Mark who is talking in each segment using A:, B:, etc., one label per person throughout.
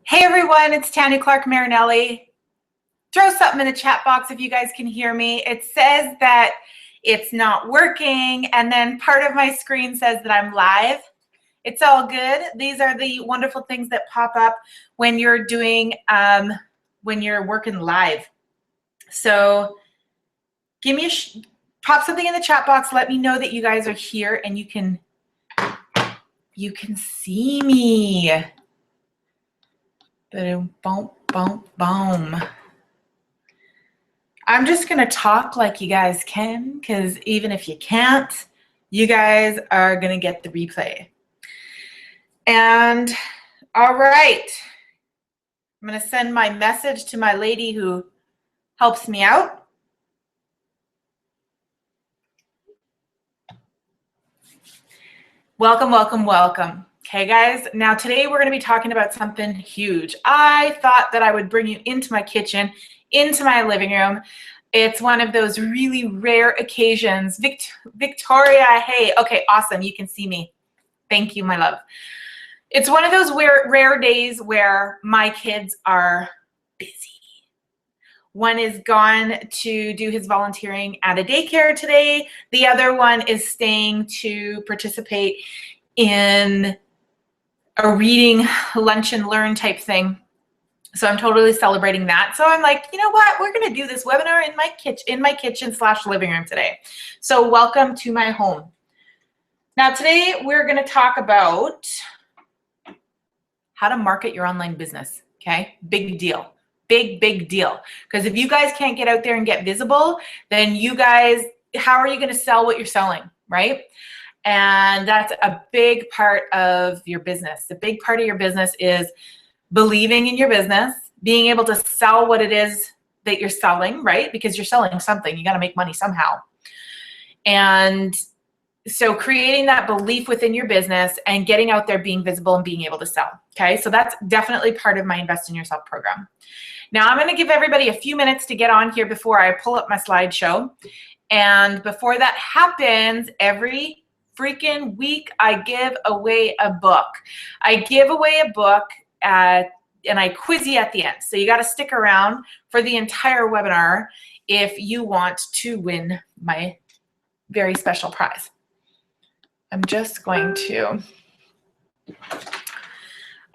A: Hey everyone, it's Tanya Clarke-Marinelli. Throw something in the chat box if you guys can hear me. It says that it's not working, and then part of my screen says that I'm live. It's all good. These are the wonderful things that pop up when you're doing, when you're working live. So give me pop something in the chat box. Let me know that you guys are here and you can see me. Boom, boom, boom, boom. I'm just going to talk like you guys can, because even if you can't, you guys are going to get the replay. And all right, I'm going to send my message to my lady who helps me out. Welcome, welcome, welcome. Okay, guys, now today we're going to be talking about something huge. I thought that I would bring you into my kitchen, into my living room. It's one of those really rare occasions. Victoria, hey, okay, awesome, you can see me. Thank you, my love. It's one of those rare days where my kids are busy. One is gone to do his volunteering at a daycare today. The other one is staying to participate in a reading lunch and learn type thing. So I'm totally celebrating that. So I'm like, you know what? We're going to do this webinar in my kitchen / living room today. So welcome to my home. Now today we're going to talk about how to market your online business. Okay, big deal. Big deal. Because if you guys can't get out there and get visible, then you guys, how are you going to sell what you're selling, right? And that's a big part of your business. The big part of your business is believing in your business, being able to sell what it is that you're selling, right? Because you're selling something, you got to make money somehow. And so creating that belief within your business and getting out there, being visible and being able to sell. Okay, so that's definitely part of my Invest in Yourself program. Now I'm going to give everybody a few minutes to get on here before I pull up my slideshow. And before that happens, every freaking week I give away a book. I give away a book and I quiz you at the end. So you got to stick around for the entire webinar if you want to win my very special prize. I'm just going to.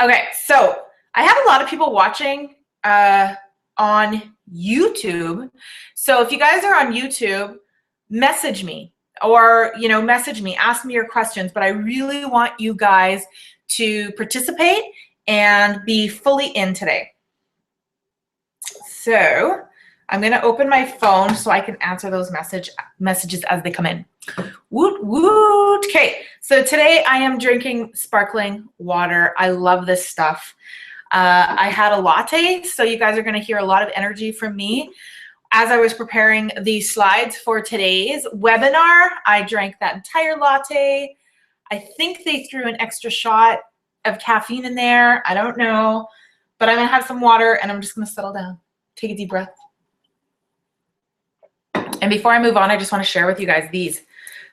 A: Okay, so I have a lot of people watching on YouTube. So if you guys are on YouTube, message me or, message me, ask me your questions, but I really want you guys to participate and be fully in today. So I'm going to open my phone so I can answer those messages as they come in. Woot, woot. Okay, so today I am drinking sparkling water. I love this stuff. I had a latte, so you guys are going to hear a lot of energy from me. As I was preparing these slides for today's webinar, I drank that entire latte. I think they threw an extra shot of caffeine in there. I don't know, but I'm going to have some water and I'm just going to settle down. Take a deep breath. And before I move on, I just want to share with you guys these.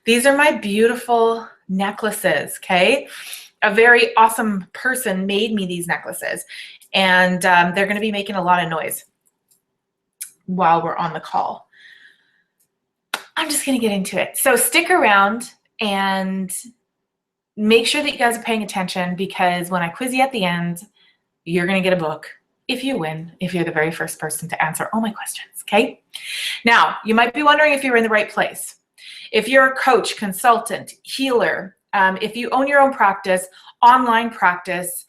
A: These are my beautiful necklaces, okay? A very awesome person made me these necklaces, and they're going to be making a lot of noise while we're on the call. I'm just going to get into it. So stick around and make sure that you guys are paying attention, because when I quiz you at the end, you're going to get a book if you win, if you're the very first person to answer all my questions, okay? Now, you might be wondering if you're in the right place. If you're a coach, consultant, healer, if you own your own practice, online practice,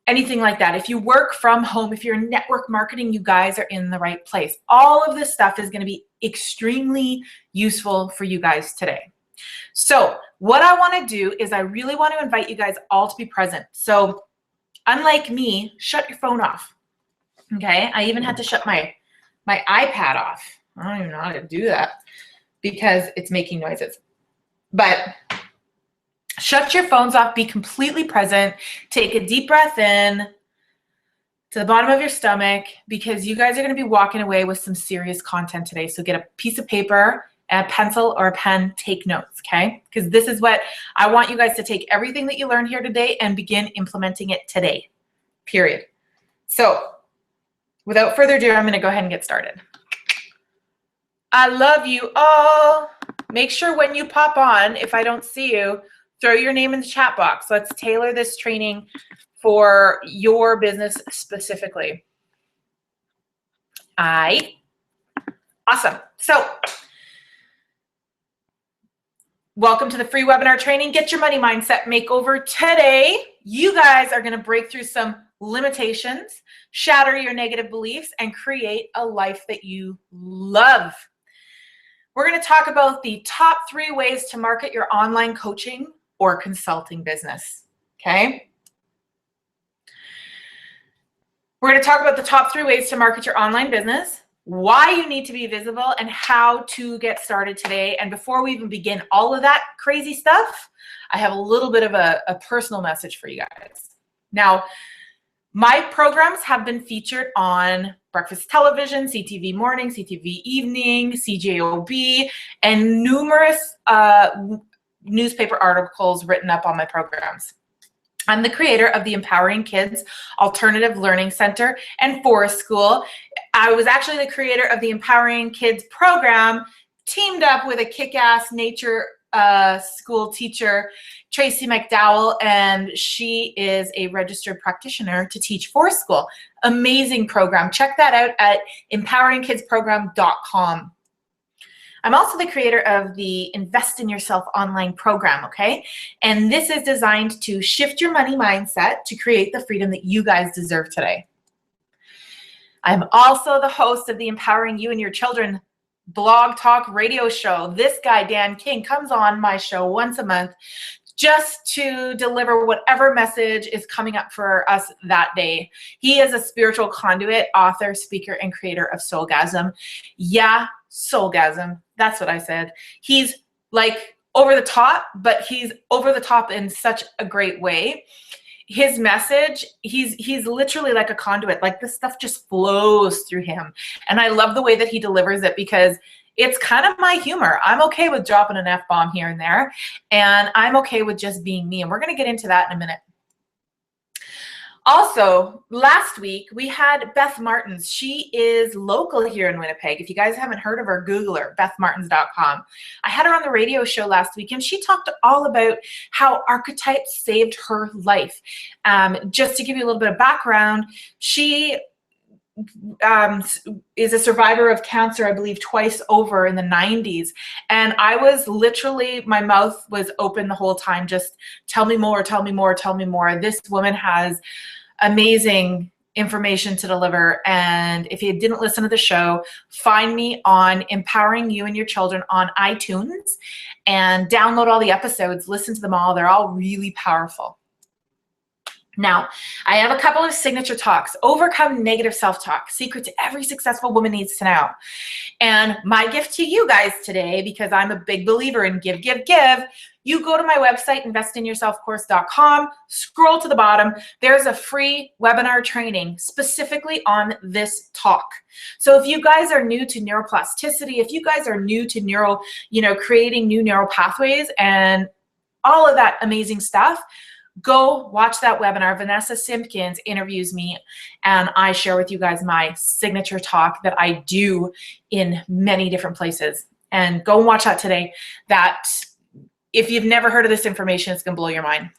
A: anything like that, if you work from home, if you're in network marketing, you guys are in the right place. All of this stuff is going to be extremely useful for you guys today. So what I want to do is I really want to invite you guys all to be present. So unlike me, shut your phone off. Okay, I even had to shut my iPad off. I don't even know how to do that because it's making noises. But shut your phones off, be completely present, take a deep breath in to the bottom of your stomach, because you guys are going to be walking away with some serious content today. So get a piece of paper and a pencil or a pen, take notes, okay? Because this is what I want you guys to take everything that you learned here today and begin implementing it today, period. So without further ado, I'm going to go ahead and get started. I love you all. Make sure when you pop on, if I don't see you, throw your name in the chat box. Let's tailor this training for your business specifically. Awesome. So welcome to the free webinar training, Get Your Money Mindset Makeover. Today, you guys are going to break through some limitations, shatter your negative beliefs, and create a life that you love. We're going to talk about the top 3 ways to market your online coaching or consulting business, okay? We're going to talk about the top 3 ways to market your online business, why you need to be visible, and how to get started today. And before we even begin all of that crazy stuff, I have a little bit of a personal message for you guys. Now, my programs have been featured on breakfast television, CTV morning, CTV evening, CJOB, and numerous newspaper articles written up on my programs. I'm the creator of the Empowering Kids Alternative Learning Center and Forest School. I was actually the creator of the Empowering Kids program, teamed up with a kick-ass nature school teacher, Tracy McDowell, and she is a registered practitioner to teach Forest School. Amazing program. Check that out at empoweringkidsprogram.com. I'm also the creator of the Invest in Yourself online program, okay? And this is designed to shift your money mindset to create the freedom that you guys deserve today. I'm also the host of the Empowering You and Your Children blog talk radio show. This guy, Dan King, comes on my show once a month just to deliver whatever message is coming up for us that day. He is a spiritual conduit, author, speaker, and creator of Soulgasm. Yeah, Soulgasm. That's what I said. He's like over the top, but he's over the top in such a great way. His message, he's literally like a conduit. Like this stuff just flows through him. And I love the way that he delivers it because it's kind of my humor. I'm okay with dropping an F-bomb here and there, and I'm okay with just being me. And we're going to get into that in a minute. Also, last week we had Beth Martins. She is local here in Winnipeg. If you guys haven't heard of her, Google her, bethmartins.com. I had her on the radio show last week, and she talked all about how archetypes saved her life. Just to give you a little bit of background, she is a survivor of cancer, I believe, twice over in the 90s. And I was literally, my mouth was open the whole time. Just tell me more, tell me more, tell me more. This woman has amazing information to deliver. And if you didn't listen to the show, find me on Empowering You and Your Children on iTunes and download all the episodes, listen to them all. They're all really powerful. Now, I have a couple of signature talks, Overcome Negative Self-Talk, Secret to Every Successful Woman Needs to Know. And my gift to you guys today, because I'm a big believer in give, give, give, you go to my website, investinyourselfcourse.com, scroll to the bottom. There's a free webinar training specifically on this talk. So if you guys are new to neuroplasticity, if you guys are new to creating new neural pathways and all of that amazing stuff, go watch that webinar. Vanessa Simpkins interviews me, and I share with you guys my signature talk that I do in many different places. And go and watch that today. That if you've never heard of this information, it's going to blow your mind.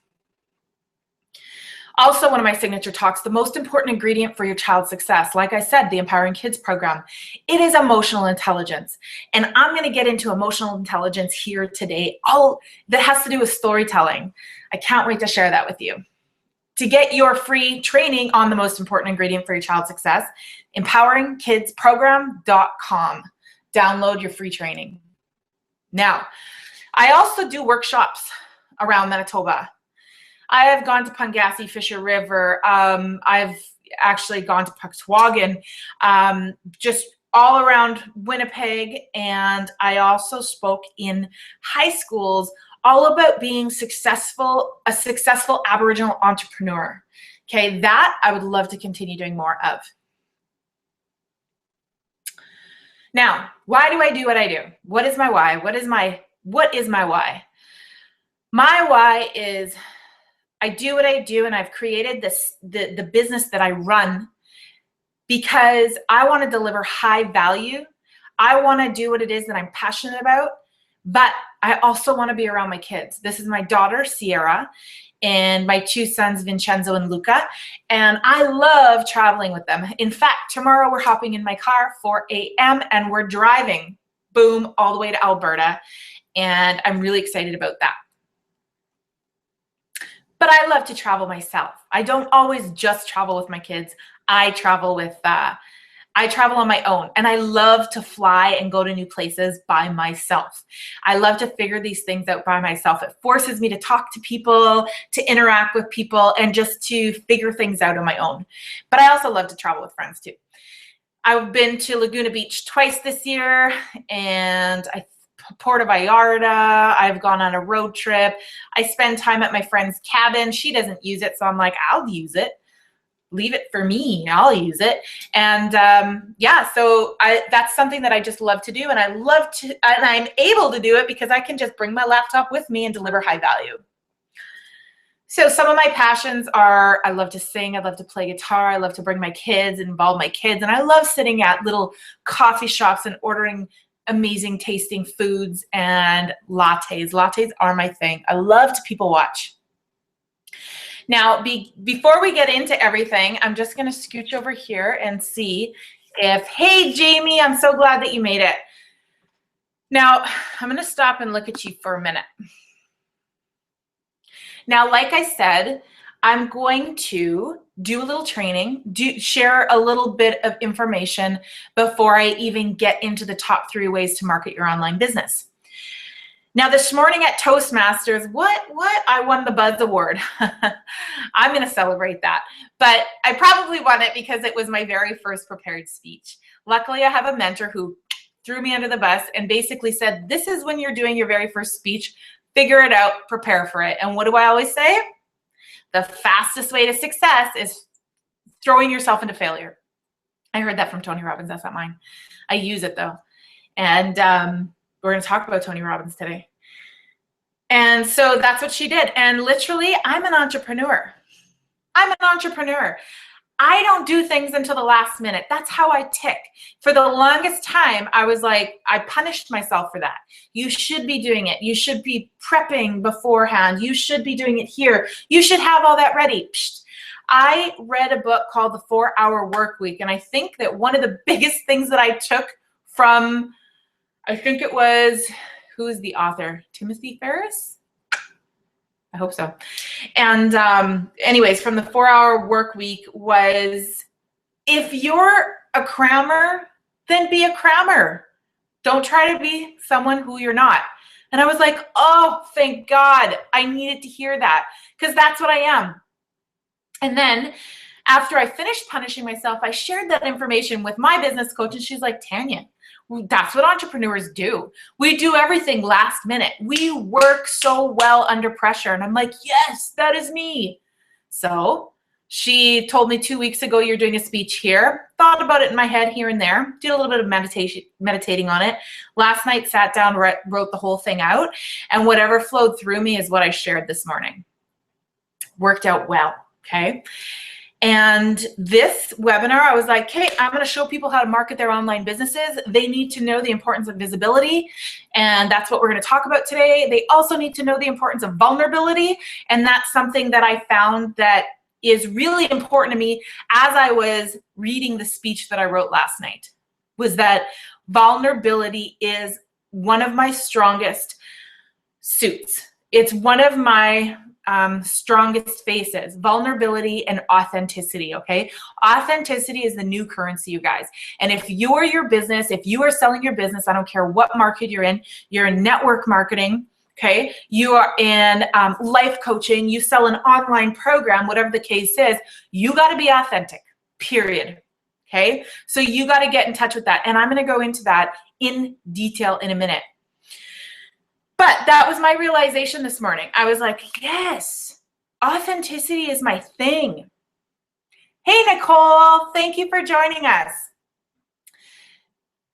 A: Also, one of my signature talks, the most important ingredient for your child's success. Like I said, the Empowering Kids program, it is emotional intelligence. And I'm going to get into emotional intelligence here today. All that has to do with storytelling. I can't wait to share that with you. To get your free training on the most important ingredient for your child's success, empoweringkidsprogram.com. Download your free training. Now, I also do workshops around Manitoba. I have gone to Pungassi, Fisher River. I've actually gone to Pucksawagan, just all around Winnipeg. And I also spoke in high schools all about being successful, a successful Aboriginal entrepreneur. Okay, that I would love to continue doing more of. Now, why do I do what I do? What is my why? What is my why? My why is I do what I do, and I've created the business that I run because I want to deliver high value. I want to do what it is that I'm passionate about, but I also want to be around my kids. This is my daughter, Sierra, and my two sons, Vincenzo and Luca, and I love traveling with them. In fact, tomorrow we're hopping in my car, 4 a.m., and we're driving, boom, all the way to Alberta, and I'm really excited about that. But I love to travel myself. I don't always just travel with my kids. I travel on my own, and I love to fly and go to new places by myself. I love to figure these things out by myself. It forces me to talk to people, to interact with people, and just to figure things out on my own. But I also love to travel with friends too. I've been to Laguna Beach twice this year, and Puerto Vallarta. I've gone on a road trip. I spend time at my friend's cabin. She doesn't use it, so I'm like, I'll use it. Leave it for me, I'll use it. And yeah, so that's something that I just love to do, and I'm able to do it because I can just bring my laptop with me and deliver high value. So some of my passions are, I love to sing, I love to play guitar, I love to bring my kids, involve my kids, and I love sitting at little coffee shops and ordering amazing tasting foods and lattes. Lattes are my thing. I love to people watch. Now, before we get into everything, I'm just going to scooch over here and see if, hey, Jamie, I'm so glad that you made it. Now, I'm going to stop and look at you for a minute. Now, like I said, I'm going to do a little training, share a little bit of information before I even get into the top 3 ways to market your online business. Now, this morning at Toastmasters, what? I won the Buzz Award. I'm going to celebrate that. But I probably won it because it was my very first prepared speech. Luckily, I have a mentor who threw me under the bus and basically said, this is when you're doing your very first speech. Figure it out, prepare for it. And what do I always say? The fastest way to success is throwing yourself into failure. I heard that from Tony Robbins. That's not mine. I use it, though. And we're going to talk about Tony Robbins today. And so that's what she did. And literally, I'm an entrepreneur. I don't do things until the last minute. That's how I tick. For the longest time, I was like, I punished myself for that. You should be doing it. You should be prepping beforehand. You should be doing it here. You should have all that ready. Psst. I read a book called The 4-Hour Workweek, and I think that one of the biggest things that I took from, I think it was, who is the author? Timothy Ferriss? I hope so. And anyways, from the 4-Hour Workweek was, if you're a crammer, then be a crammer. Don't try to be someone who you're not. And I was like, oh, thank God. I needed to hear that because that's what I am. And then after I finished punishing myself, I shared that information with my business coach, and she's like, Tanya, that's what entrepreneurs do. We do everything last minute. We work so well under pressure. And I'm like, yes, that is me. So she told me 2 weeks ago, you're doing a speech here. Thought about it in my head here and there. Did a little bit of meditating on it. Last night, sat down, wrote the whole thing out. And whatever flowed through me is what I shared this morning. Worked out well, okay? And this webinar, I was like, okay, I'm going to show people how to market their online businesses. They need to know the importance of visibility. And that's what we're going to talk about today. They also need to know the importance of vulnerability. And that's something that I found that is really important to me as I was reading the speech that I wrote last night, was that vulnerability is one of my strongest suits. It's one of my strongest faces, vulnerability and authenticity, okay? Authenticity is the new currency, you guys. And if you are your business, if you are selling your business, I don't care what market you're in network marketing, okay? You are in life coaching, you sell an online program, whatever the case is, you got to be authentic, period, okay? So you got to get in touch with that. And I'm going to go into that in detail in a minute. But that was my realization this morning. I was like, yes, authenticity is my thing. Hey, Nicole, thank you for joining us.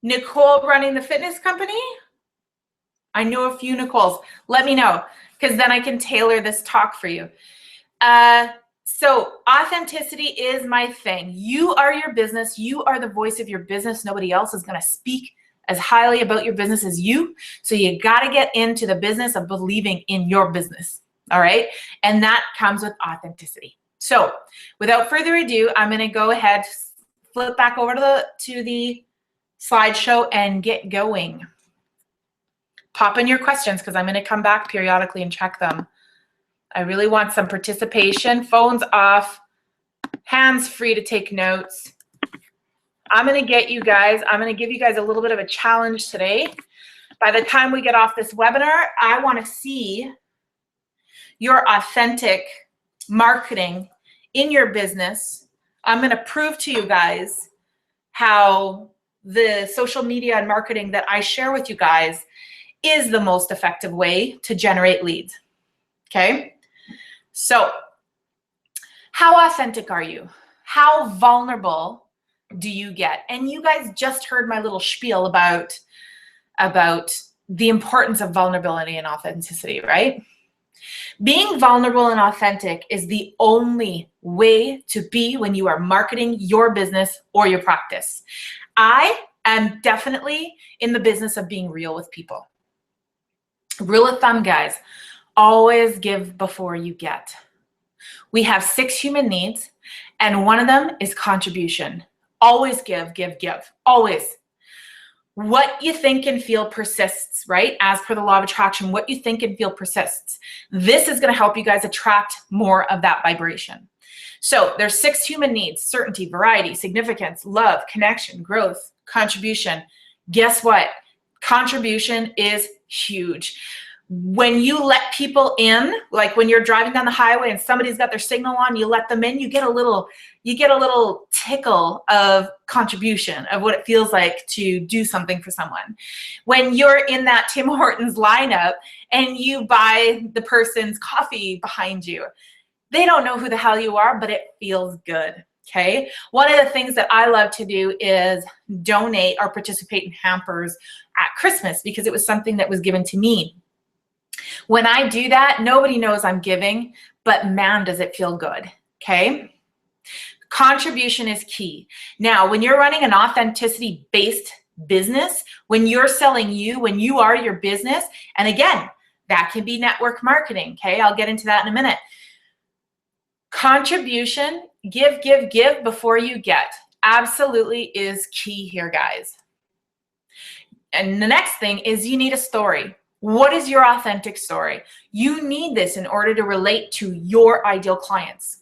A: Nicole running the fitness company? I know a few Nicoles. Let me know, because then I can tailor this talk for you. So authenticity is my thing. You are your business. You are the voice of your business. Nobody else is going to speak as highly about your business as you. So you got to get into the business of believing in your business. All right. And that comes with authenticity. So without further ado, I'm going to go ahead, flip back over to the slideshow and get going. Pop in your questions because I'm going to come back periodically and check them. I really want some participation. Phones off, hands free to take notes. I'm going to give you guys a little bit of a challenge today. By the time we get off this webinar, I want to see your authentic marketing in your business. I'm going to prove to you guys how the social media and marketing that I share with you guys is the most effective way to generate leads. Okay? So, how authentic are you? How vulnerable do you get? And you guys just heard my little spiel about the importance of vulnerability and authenticity, right? Being vulnerable and authentic is the only way to be when you are marketing your business or your practice. I am definitely in the business of being real with people. Rule of thumb, guys, always give before you get. We have 6 human needs, and one of them is contribution. Always give, give, give. Always. What you think and feel persists, right? As per the law of attraction, what you think and feel persists. This is going to help you guys attract more of that vibration. So there's 6 human needs: certainty, variety, significance, love, connection, growth, contribution. Guess what? Contribution is huge. When you let people in, like when you're driving down the highway and somebody's got their signal on, you let them in, you get a little tickle of contribution, of what it feels like to do something for someone. When you're in that Tim Hortons lineup and you buy the person's coffee behind you, they don't know who the hell you are, but it feels good. Okay. One of the things that I love to do is donate or participate in hampers at Christmas, because it was something that was given to me. When I do that, nobody knows I'm giving, but man, does it feel good. Okay. Contribution is key. Now, when you're running an authenticity-based business, when you're selling you, when you are your business, and again, that can be network marketing. Okay. I'll get into that in a minute. Contribution, give, give, give before you get, absolutely is key here, guys. And the next thing is you need a story. What is your authentic story? You need this in order to relate to your ideal clients.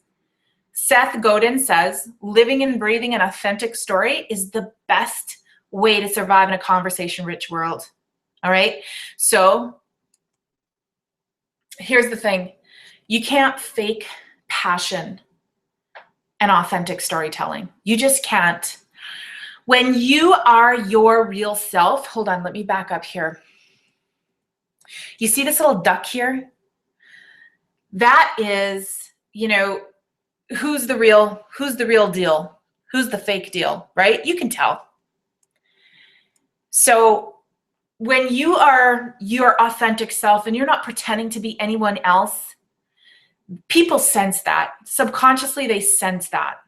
A: Seth Godin says, living and breathing an authentic story is the best way to survive in a conversation-rich world. All right? So here's the thing. You can't fake passion and authentic storytelling. You just can't. When you are your real self, hold on, let me back up here. You see this little duck here? That is, who's the real deal? Who's the fake deal, right? You can tell. So when you are your authentic self and you're not pretending to be anyone else, people sense that. Subconsciously, they sense that.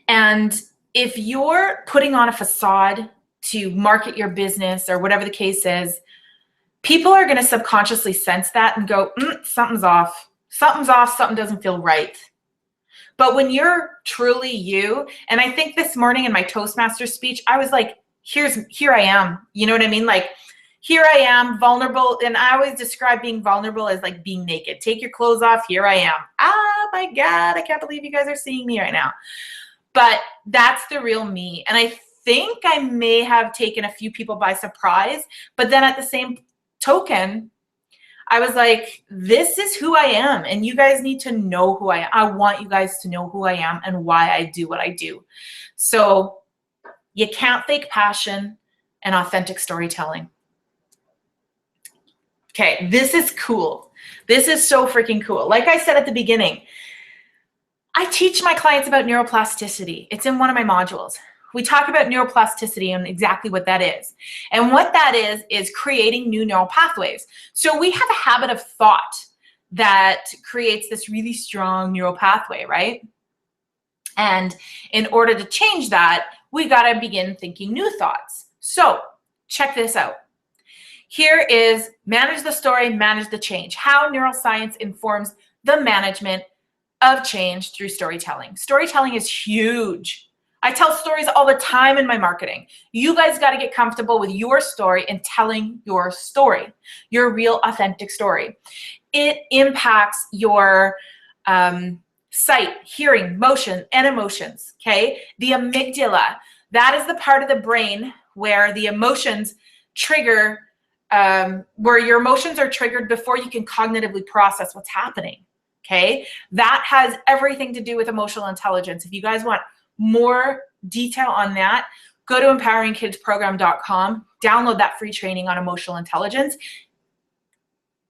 A: And if you're putting on a facade to market your business or whatever the case is, people are going to subconsciously sense that and go, something's off. Something's off. Something doesn't feel right. But when you're truly you, and I think this morning in my Toastmasters speech, I was like, here I am. You know what I mean? Like, here I am, vulnerable. And I always describe being vulnerable as like being naked. Take your clothes off. Here I am. Oh my God, I can't believe you guys are seeing me right now. But that's the real me. And I think I may have taken a few people by surprise. But then at the same token, I was like, this is who I am. And you guys need to know who I am. I want you guys to know who I am and why I do what I do. So you can't fake passion and authentic storytelling. Okay, this is cool. This is so freaking cool. Like I said at the beginning, I teach my clients about neuroplasticity. It's in one of my modules. We talk about neuroplasticity and exactly what that is. And what that is creating new neural pathways. So we have a habit of thought that creates this really strong neural pathway, right? And in order to change that, we got to begin thinking new thoughts. So check this out. Here is manage the story, manage the change. How neuroscience informs the management of change through storytelling. Storytelling is huge. I tell stories all the time in my marketing. You guys got to get comfortable with your story and telling your story, your real authentic story. It impacts your sight, hearing, motion, and emotions, okay? The amygdala, that is the part of the brain where the emotions trigger, where your emotions are triggered before you can cognitively process what's happening, okay? That has everything to do with emotional intelligence. If you guys want more detail on that, go to empoweringkidsprogram.com, download that free training on emotional intelligence.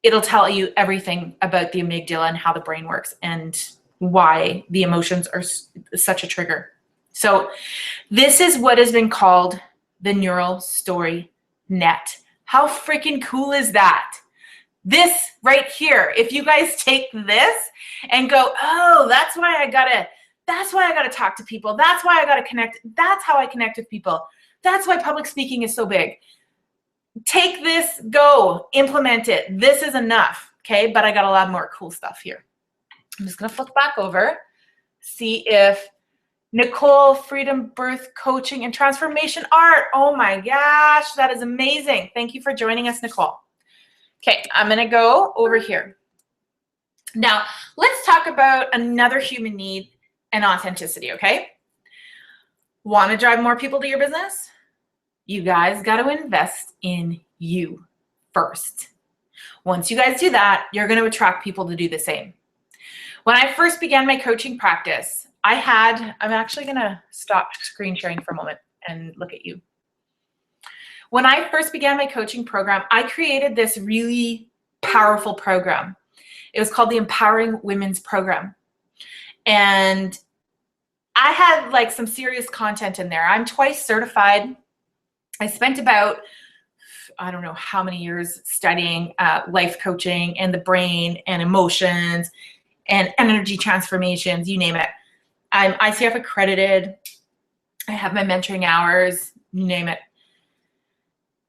A: It'll tell you everything about the amygdala and how the brain works and why the emotions are such a trigger. So this is what has been called the neural story net. How freaking cool is that? This right here, if you guys take this and go, oh, that's why I gotta talk to people. That's why I gotta connect. That's how I connect with people. That's why public speaking is so big. Take this, go, implement it. This is enough, okay? But I got a lot more cool stuff here. I'm just gonna flip back over, see if Nicole, Freedom Birth Coaching and Transformation Art. Oh my gosh, that is amazing. Thank you for joining us, Nicole. Okay, I'm gonna go over here. Now, let's talk about another human need and authenticity, okay? Wanna drive more people to your business? You guys gotta invest in you first. Once you guys do that, you're gonna attract people to do the same. When I first began my coaching practice, I'm actually gonna stop screen sharing for a moment and look at you. When I first began my coaching program, I created this really powerful program. It was called the Empowering Women's Program. And I had like some serious content in there. I'm twice certified. I spent about, I don't know how many years studying life coaching and the brain and emotions and energy transformations, you name it. I'm ICF accredited. I have my mentoring hours, you name it.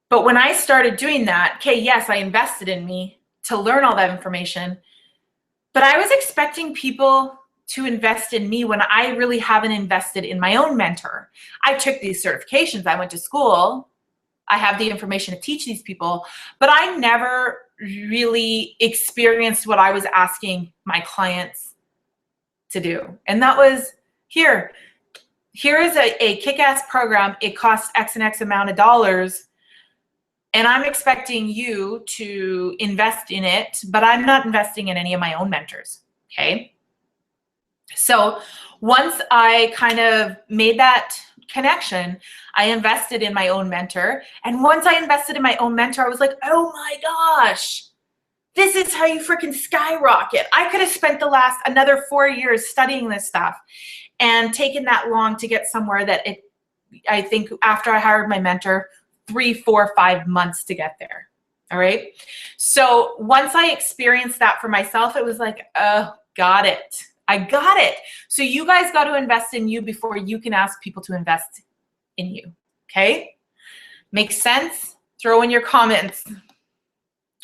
A: But when I started doing that, okay, yes, I invested in me to learn all that information, but I was expecting people to invest in me when I really haven't invested in my own mentor. I took these certifications, I went to school, I have the information to teach these people, but I never really experienced what I was asking my clients to do. And that was, here is a kick-ass program. It costs X and X amount of dollars. And I'm expecting you to invest in it, but I'm not investing in any of my own mentors, okay? So once I kind of made that connection, I invested in my own mentor. And once I invested in my own mentor, I was like, oh my gosh, this is how you freaking skyrocket. I could have spent the last another 4 years studying this stuff and taken that long to get somewhere that I think after I hired my mentor, 3, 4, 5 months to get there. All right. So once I experienced that for myself, it was like, oh, got it. I got it. So you guys got to invest in you before you can ask people to invest in you. Okay. Makes sense? Throw in your comments. Okay,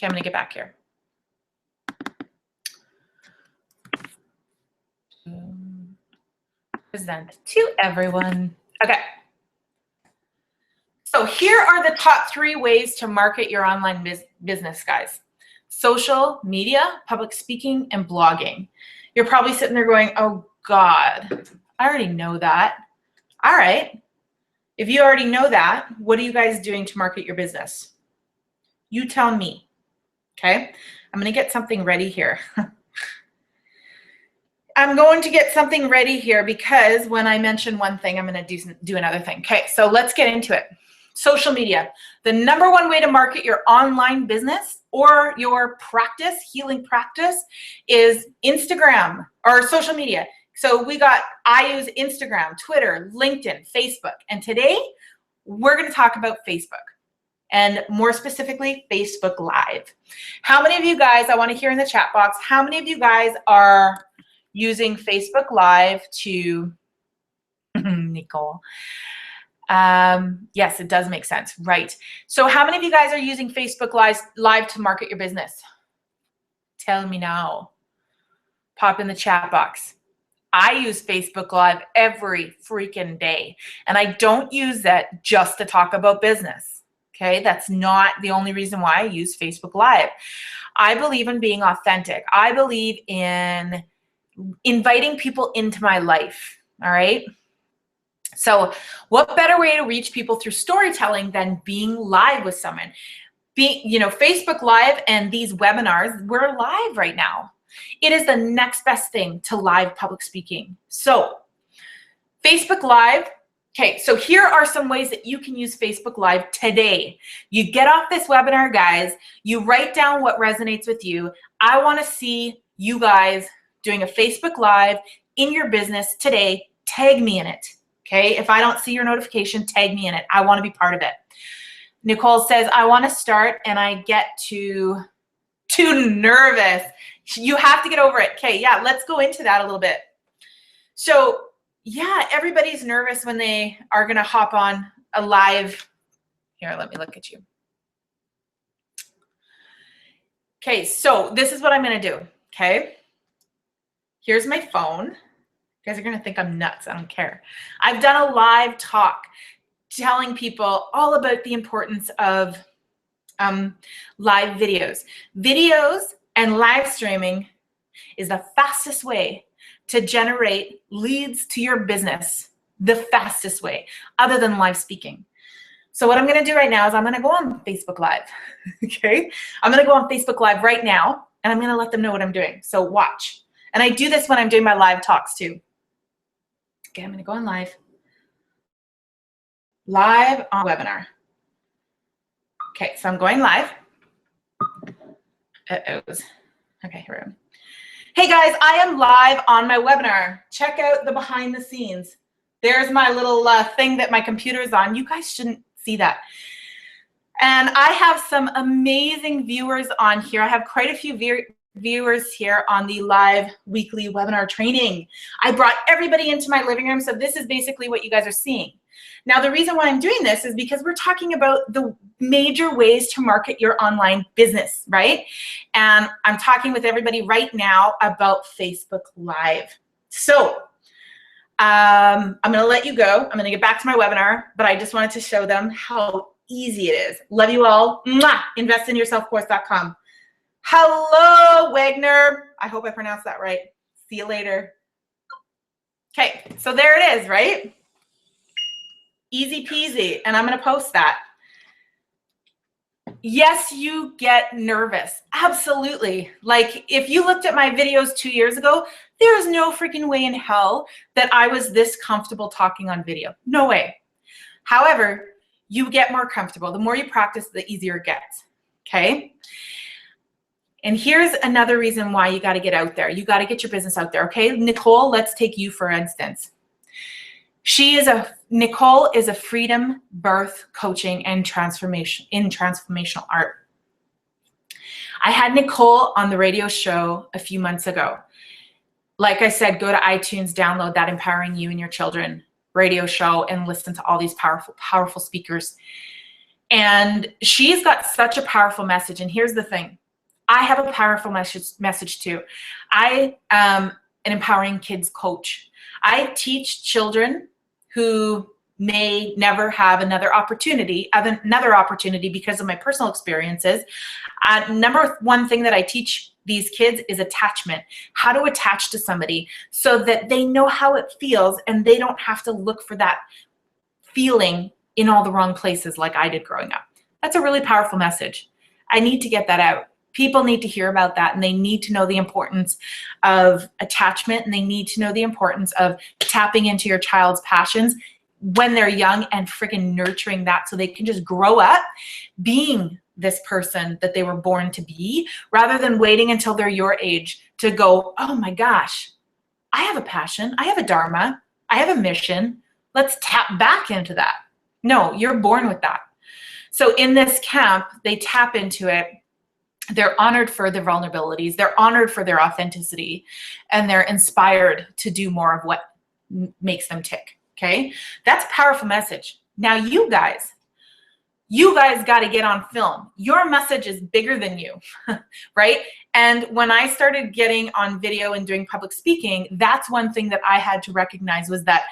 A: I'm going to get back here. Present to everyone. Okay. So here are the top 3 ways to market your online business, guys. Social media, public speaking, and blogging. You're probably sitting there going, oh God, I already know that. All right. If you already know that, what are you guys doing to market your business? You tell me, okay? I'm gonna get something ready here. I'm going to get something ready here because when I mention one thing, I'm gonna do another thing. Okay, so let's get into it. Social media. The number 1 way to market your online business or your practice, healing practice, is Instagram or social media. So I use Instagram, Twitter, LinkedIn, Facebook. And today we're going to talk about Facebook. and more specifically, Facebook Live. How many of you guys, I want to hear in the chat box, how many of you guys are using Facebook Live to, Nicole, yes, it does make sense, right? So how many of you guys are using Facebook Live to market your business? Tell me now. Pop in the chat box. I use Facebook Live every freaking day, and I don't use that just to talk about business, okay? That's not the only reason why I use Facebook Live. I believe in being authentic. I believe in inviting people into my life, all right? So what better way to reach people through storytelling than being live with someone? Facebook Live and these webinars, we're live right now. It is the next best thing to live public speaking. So Facebook Live, okay, so here are some ways that you can use Facebook Live today. You get off this webinar, guys, you write down what resonates with you. I wanna see you guys doing a Facebook Live in your business today. Tag me in it, okay? If I don't see your notification, tag me in it. I wanna be part of it. Nicole says, I wanna start and I get too nervous. You have to get over it. Okay, yeah, let's go into that a little bit. So yeah, everybody's nervous when they are gonna hop on a live. Here, let me look at you. Okay, so this is what I'm gonna do, okay? Here's my phone. You guys are gonna think I'm nuts, I don't care. I've done a live talk telling people all about the importance of live videos. Videos and live streaming is the fastest way to generate leads to your business, the fastest way, other than live speaking. So what I'm gonna do right now is I'm gonna go on Facebook Live, okay? I'm gonna go on Facebook Live right now, and I'm gonna let them know what I'm doing, so watch. And I do this when I'm doing my live talks too. Okay, I'm gonna go on live on webinar. Okay, so I'm going live. Okay, here we go. Hey guys, I am live on my webinar. Check out the behind the scenes. There's my little thing that my computer is on. You guys shouldn't see that. And I have some amazing viewers on here. I have quite a few viewers here on the live weekly webinar training. I brought everybody into my living room, so this is basically what you guys are seeing. Now, the reason why I'm doing this is because we're talking about the major ways to market your online business, right? And I'm talking with everybody right now about Facebook Live. So I'm gonna let you go. I'm gonna get back to my webinar, but I just wanted to show them how easy it is. Love you all. Mwah! Investinyourselfcourse.com. Hello, Wagner. I hope I pronounced that right. See you later. Okay, so there it is, right? Easy peasy, and I'm gonna post that. Yes, you get nervous, absolutely. Like if you looked at my videos 2 years ago, there's no freaking way in hell that I was this comfortable talking on video, no way. However, you get more comfortable. The more you practice, the easier it gets, okay? And here's another reason why you gotta get out there. You gotta get your business out there, okay? Nicole, let's take you for instance. Nicole is a freedom, birth, coaching, and transformational art. I had Nicole on the radio show a few months ago. Like I said, go to iTunes, download that Empowering You and Your Children radio show and listen to all these powerful speakers. And she's got such a powerful message. And here's the thing. I have a powerful message too. I am an empowering kids coach. I teach children who may never have another opportunity because of my personal experiences. Number one thing that I teach these kids is attachment, how to attach to somebody so that they know how it feels and they don't have to look for that feeling in all the wrong places like I did growing up. That's a really powerful message. I need to get that out. People need to hear about that, and they need to know the importance of attachment, and they need to know the importance of tapping into your child's passions when they're young and freaking nurturing that so they can just grow up being this person that they were born to be, rather than waiting until they're your age to go, oh my gosh, I have a passion, I have a dharma, I have a mission, let's tap back into that. No, you're born with that. So in this camp, they tap into it. They're honored for their vulnerabilities. They're honored for their authenticity, and they're inspired to do more of what makes them tick. Okay. That's a powerful message. Now you guys got to get on film. Your message is bigger than you, right? And when I started getting on video and doing public speaking, that's one thing that I had to recognize, was that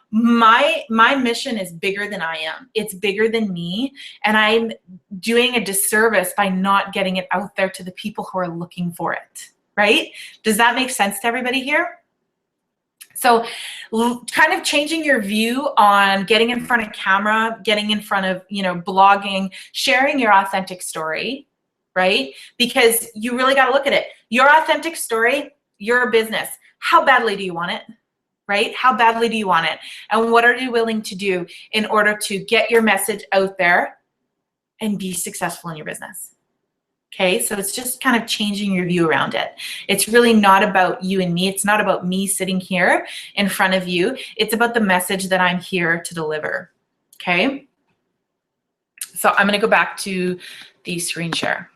A: my mission is bigger than I am. It's bigger than me. And I'm doing a disservice by not getting it out there to the people who are looking for it, right? Does that make sense to everybody here? So kind of changing your view on getting in front of camera, getting in front of, blogging, sharing your authentic story, right? Because you really got to look at it. Your authentic story, your business. How badly do you want it? Right? How badly do you want it? And what are you willing to do in order to get your message out there and be successful in your business? Okay, so it's just kind of changing your view around it. It's really not about you and me. It's not about me sitting here in front of you. It's about the message that I'm here to deliver. Okay, so I'm going to go back to the screen share.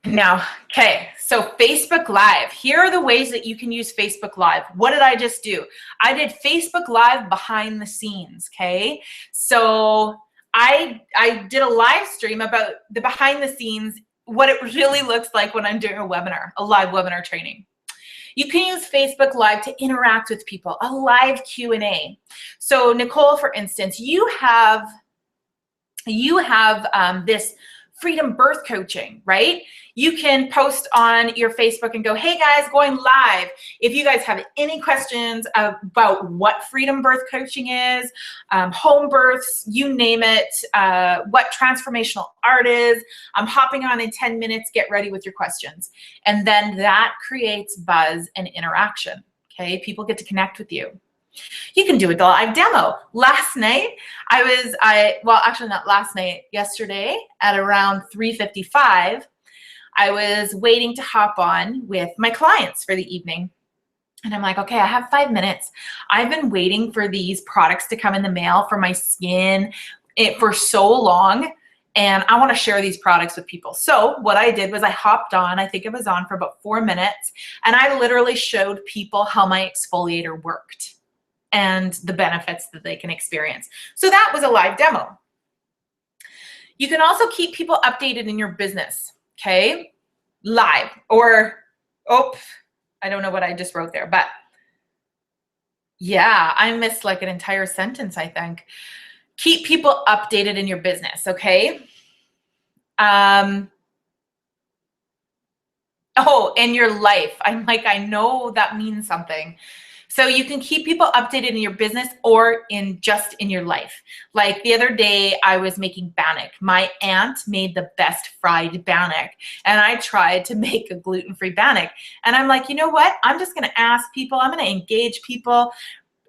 A: Now, okay, so Facebook Live. Here are the ways that you can use Facebook Live. What did I just do? I did Facebook Live behind the scenes, okay? So I did a live stream about the behind the scenes, what it really looks like when I'm doing a webinar, a live webinar training. You can use Facebook Live to interact with people, a live Q&A. So Nicole, for instance, you have this freedom birth coaching, right? You can post on your Facebook and go, hey guys, going live. If you guys have any questions about what freedom birth coaching is, home births, you name it, what transformational art is, I'm hopping on in 10 minutes, get ready with your questions. And then that creates buzz and interaction, okay? People get to connect with you. You can do a live demo. Last night, well, actually not last night, yesterday at around 3:55, I was waiting to hop on with my clients for the evening. And I'm like, okay, I have 5 minutes. I've been waiting for these products to come in the mail for my skin for so long. And I want to share these products with people. So what I did was I hopped on, I think it was on for about 4 minutes. And I literally showed people how my exfoliator worked and the benefits that they can experience. So that was a live demo. You can also keep people updated in your business, okay? Live, or, I don't know what I just wrote there, but yeah, I missed like an entire sentence, I think. Keep people updated in your business, okay? And your life. I'm like, I know that means something. So you can keep people updated in your business or just in your life. Like the other day, I was making bannock. My aunt made the best fried bannock, and I tried to make a gluten-free bannock. And I'm like, you know what? I'm just going to ask people. I'm going to engage people.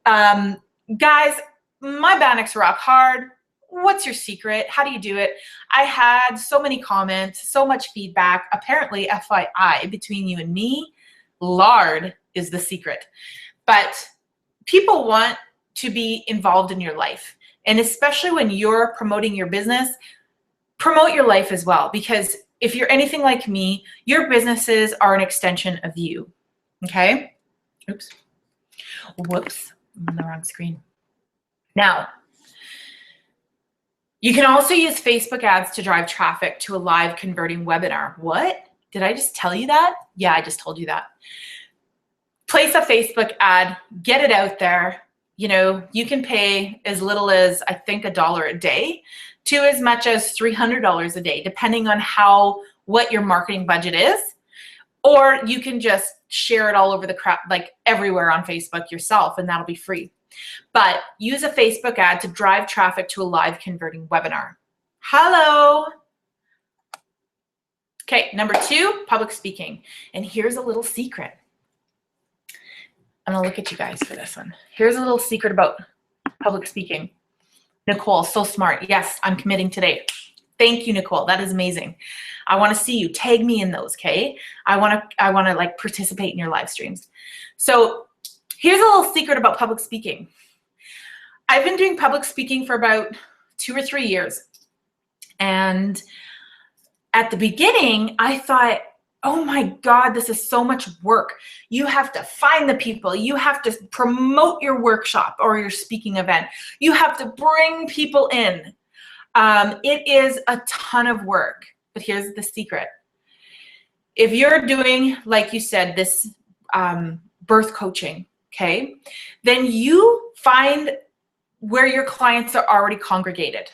A: Guys, my bannocks rock hard. What's your secret? How do you do it? I had so many comments, so much feedback. Apparently, FYI, between you and me, lard is the secret. But people want to be involved in your life. And especially when you're promoting your business, promote your life as well. Because if you're anything like me, your businesses are an extension of you. Okay? Oops. Whoops. I'm on the wrong screen. Now, you can also use Facebook ads to drive traffic to a live converting webinar. What? Did I just tell you that? Yeah, I just told you that. Place a Facebook ad, get it out there. You can pay as little as, I think, $1 a day to as much as $300 a day, depending on what your marketing budget is. Or you can just share it all over the crap, like everywhere on Facebook yourself, and that'll be free. But use a Facebook ad to drive traffic to a live converting webinar. Hello. Okay, number 2, public speaking. And here's a little secret. I'm gonna look at you guys for this one. Here's a little secret about public speaking. Nicole, so smart. Yes, I'm committing today. Thank you, Nicole. That is amazing. I want to see you. Tag me in those, okay? I want to like participate in your live streams. So Here's a little secret about public speaking. I've been doing public speaking for about 2 or 3 years. And at the beginning, I thought, oh my God, this is so much work. You have to find the people. You have to promote your workshop or your speaking event. You have to bring people in. It is a ton of work, but here's the secret. If you're doing, like you said, this birth coaching, okay, then you find where your clients are already congregated.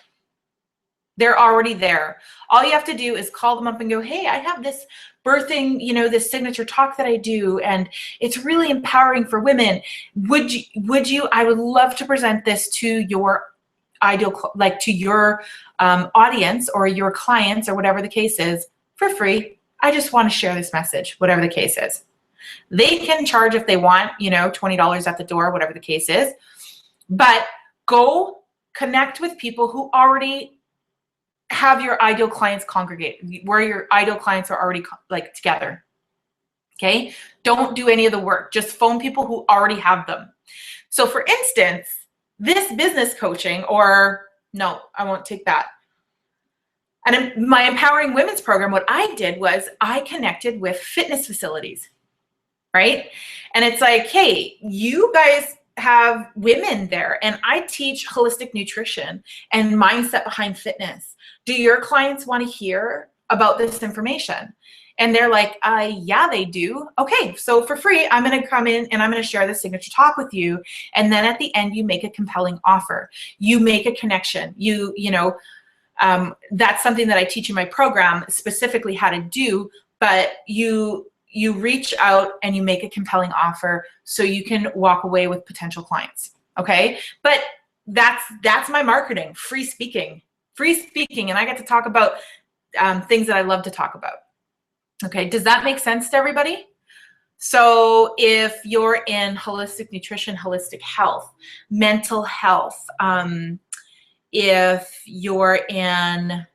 A: They're already there. All you have to do is call them up and go, hey, I have this birthing, this signature talk that I do, and it's really empowering for women. Would you, I would love to present this to your ideal, like to your audience or your clients or whatever the case is for free. I just want to share this message, whatever the case is. They can charge if they want, $20 at the door, whatever the case is, but go connect with people who already have your ideal clients congregate, where your ideal clients are already together. Okay. Don't do any of the work. Just phone people who already have them. So for instance, this business coaching, or no, I won't take that. And in my Empowering Women's program, what I did was I connected with fitness facilities, right? And it's like, hey, you guys have women there, and I teach holistic nutrition and mindset behind fitness. Do your clients want to hear about this information? And they're like, yeah, they do. Okay, so for free, I'm going to come in and I'm going to share the signature talk with you. And then at the end, you make a compelling offer. You make a connection. That's something that I teach in my program, specifically how to do, but you reach out and you make a compelling offer so you can walk away with potential clients. Okay. But that's my marketing, free speaking. And I get to talk about things that I love to talk about. Okay. Does that make sense to everybody? So if you're in holistic nutrition, holistic health, mental health, if you're in,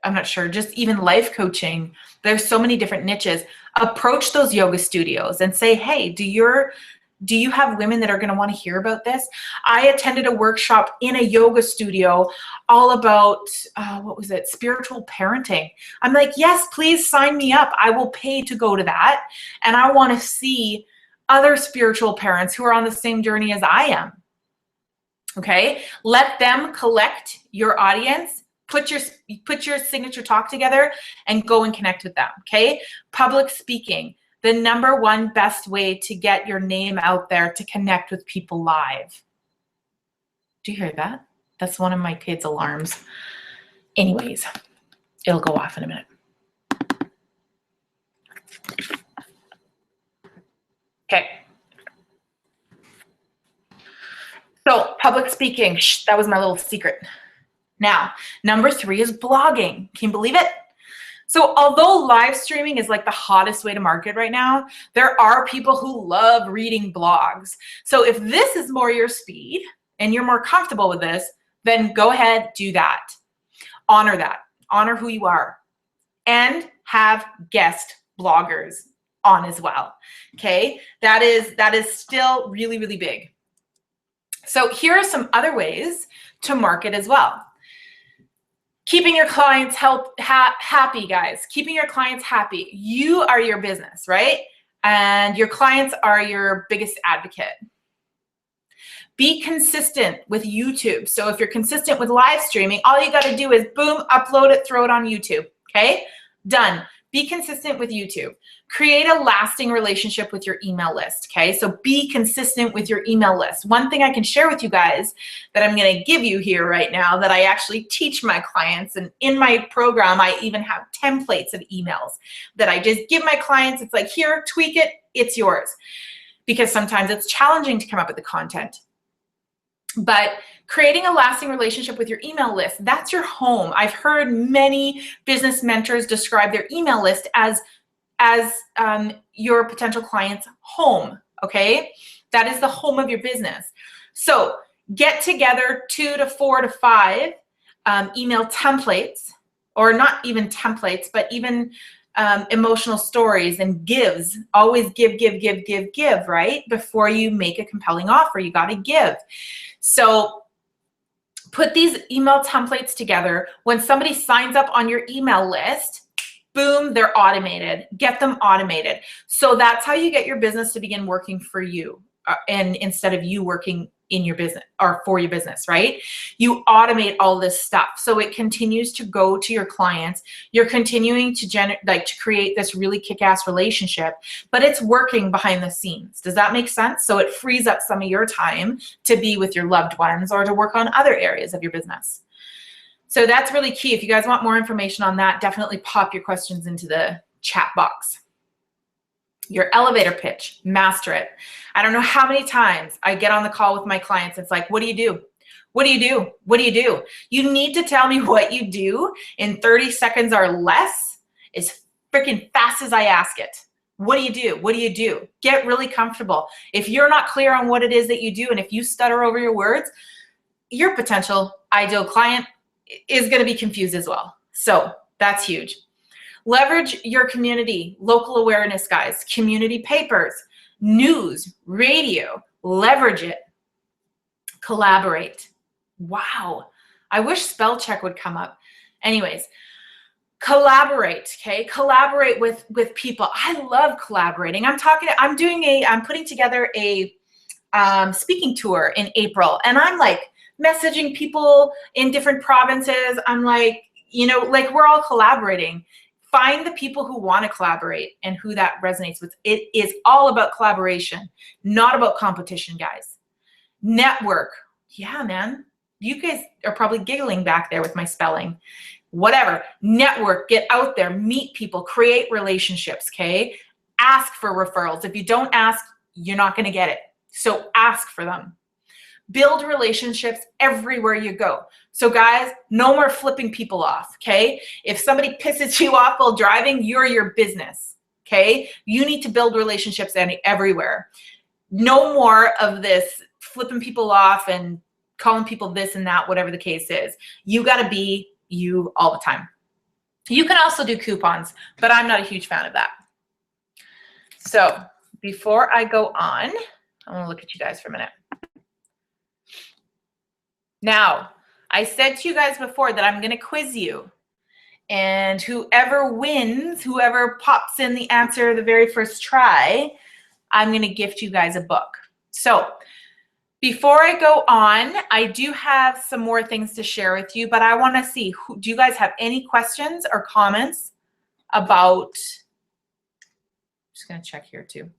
A: I'm not sure, just even life coaching, there's so many different niches. Approach those yoga studios and say, hey, do you have women that are going to want to hear about this? I attended a workshop in a yoga studio all about, spiritual parenting. I'm like, yes, please sign me up. I will pay to go to that. And I want to see other spiritual parents who are on the same journey as I am. Okay, let them collect your audience, put your signature talk together and go and connect with them. Okay, public speaking, the #1 best way to get your name out there, to connect with people live. Do you hear that? That's one of my kids' alarms. Anyways, it'll go off in a minute. Okay. So public speaking, that was my little secret. Now, #3 is blogging. Can you believe it? So although live streaming is like the hottest way to market right now, there are people who love reading blogs. So if this is more your speed and you're more comfortable with this, then go ahead, do that. Honor that. Honor who you are. And have guest bloggers on as well. Okay? That is still really, really big. So here are some other ways to market as well. Keeping your clients happy, guys. Keeping your clients happy. You are your business, right? And your clients are your biggest advocate. Be consistent with YouTube. So if you're consistent with live streaming, all you got to do is boom, upload it, throw it on YouTube. Okay? Done. Be consistent with YouTube. Create a lasting relationship with your email list, okay? So be consistent with your email list. One thing I can share with you guys that I'm gonna give you here right now that I actually teach my clients, and in my program, I even have templates of emails that I just give my clients. It's like, here, tweak it, it's yours. Because sometimes it's challenging to come up with the content. But creating a lasting relationship with your email list, that's your home. I've heard many business mentors describe their email list as your potential client's home, okay? That is the home of your business. So get together 2 to 4 to 5 email templates, or not even templates, but even emotional stories and gives. Always give, right? Before you make a compelling offer, you got to give. So put these email templates together. When somebody signs up on your email list, boom, they're automated. Get them automated. So that's how you get your business to begin working for you, and instead of you working in your business or for your business, right? You automate all this stuff. So it continues to go to your clients. You're continuing to to create this really kick-ass relationship, but it's working behind the scenes. Does that make sense? So it frees up some of your time to be with your loved ones or to work on other areas of your business. So that's really key. If you guys want more information on that, definitely pop your questions into the chat box. Your elevator pitch, master it. I don't know how many times I get on the call with my clients. It's like, what do you do? What do you do? What do you do? You need to tell me what you do in 30 seconds or less, as freaking fast as I ask it. What do you do? What do you do? Get really comfortable. If you're not clear on what it is that you do, and if you stutter over your words, your potential ideal client is going to be confused as well. So that's huge. Leverage your community, local awareness, guys, community papers, news, radio, leverage it. Collaborate. Wow. I wish spell check would come up. Anyways, collaborate, okay? Collaborate with people. I love collaborating. I'm putting together a speaking tour in April, and I'm like messaging people in different provinces. I'm like, like we're all collaborating. Find the people who want to collaborate and who that resonates with. It is all about collaboration, not about competition, guys. Network. Yeah, man. You guys are probably giggling back there with my spelling. Whatever. Network. Get out there. Meet people. Create relationships, okay? Ask for referrals. If you don't ask, you're not going to get it. So ask for them. Build relationships everywhere you go. So guys, no more flipping people off, okay? If somebody pisses you off while driving, you're your business, okay? You need to build relationships everywhere. No more of this flipping people off and calling people this and that, whatever the case is. You got to be you all the time. You can also do coupons, but I'm not a huge fan of that. So before I go on, I want to look at you guys for a minute. Now, I said to you guys before that I'm going to quiz you. And whoever wins, whoever pops in the answer the very first try, I'm going to gift you guys a book. So before I go on, I do have some more things to share with you, but I want to see, do you guys have any questions or comments about, I'm just going to check here too,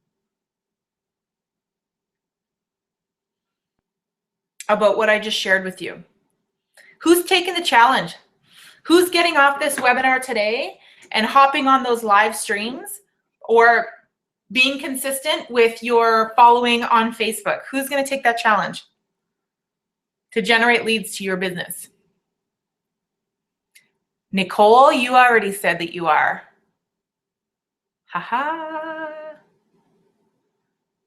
A: about what I just shared with you. Who's taking the challenge? Who's getting off this webinar today and hopping on those live streams or being consistent with your following on Facebook? Who's going to take that challenge to generate leads to your business? Nicole, you already said that you are. Haha.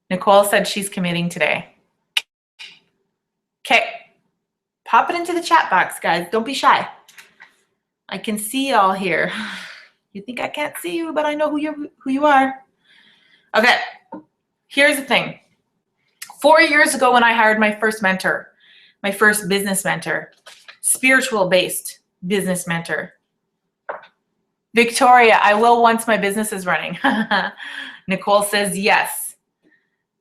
A: Nicole said she's committing today. Okay. Pop it into the chat box, guys. Don't be shy. I can see y'all here. You think I can't see you, but I know who you are. Okay. Here's the thing. 4 years ago when I hired my first mentor, my first business mentor, spiritual-based business mentor, Victoria, I will once my business is running. Nicole says yes.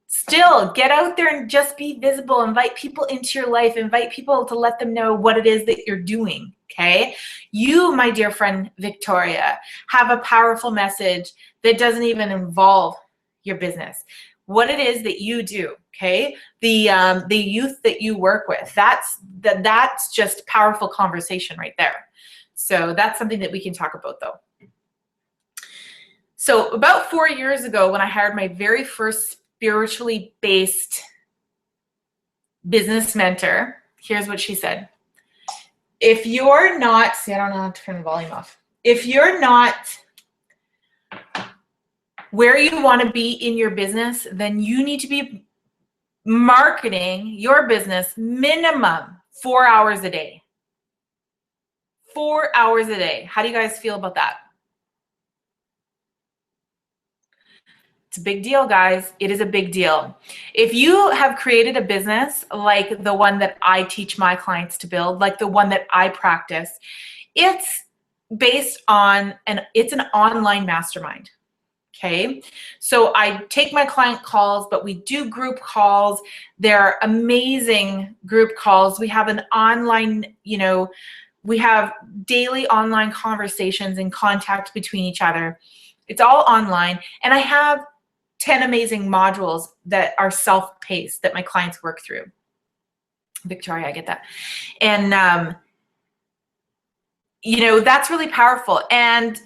A: Still, get out there and just be visible. Invite people into your life. Invite people to let them know what it is that you're doing, okay? You, my dear friend Victoria, have a powerful message that doesn't even involve your business. What it is that you do, okay? The youth that you work with, that's just powerful conversation right there. So that's something that we can talk about though. So about 4 years ago when I hired my very first spiritually based business mentor, here's what she said. If you're not, see, I don't know how to turn the volume off. If you're not where you want to be in your business, then you need to be marketing your business minimum 4 hours a day. 4 hours a day. How do you guys feel about that? It's a big deal, guys. It is a big deal. If you have created a business like the one that I teach my clients to build, like the one that I practice, it's based on it's an online mastermind. Okay, so I take my client calls, but we do group calls. They're amazing group calls. We have an online, we have daily online conversations and contact between each other. It's all online. And I have 10 amazing modules that are self-paced that my clients work through. Victoria, I get that. And, that's really powerful. And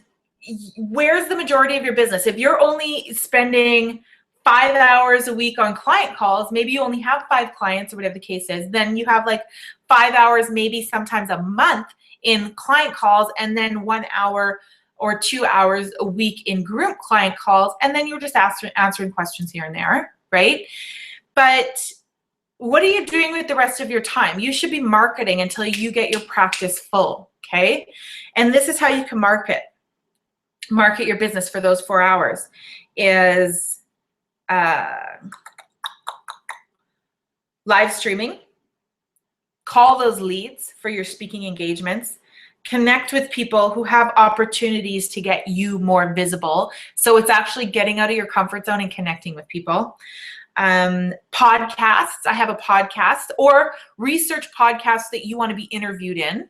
A: where's the majority of your business? If you're only spending 5 hours a week on client calls, maybe you only have 5 clients or whatever the case is, then you have like 5 hours, maybe sometimes a month in client calls, and then 1 hour or 2 hours a week in group client calls, and then you're just answering questions here and there, right? But what are you doing with the rest of your time? You should be marketing until you get your practice full, okay? And this is how you can market your business for those 4 hours is live streaming, call those leads for your speaking engagements, connect with people who have opportunities to get you more visible. So it's actually getting out of your comfort zone and connecting with people. Podcasts, I have a podcast, or research podcasts that you want to be interviewed in,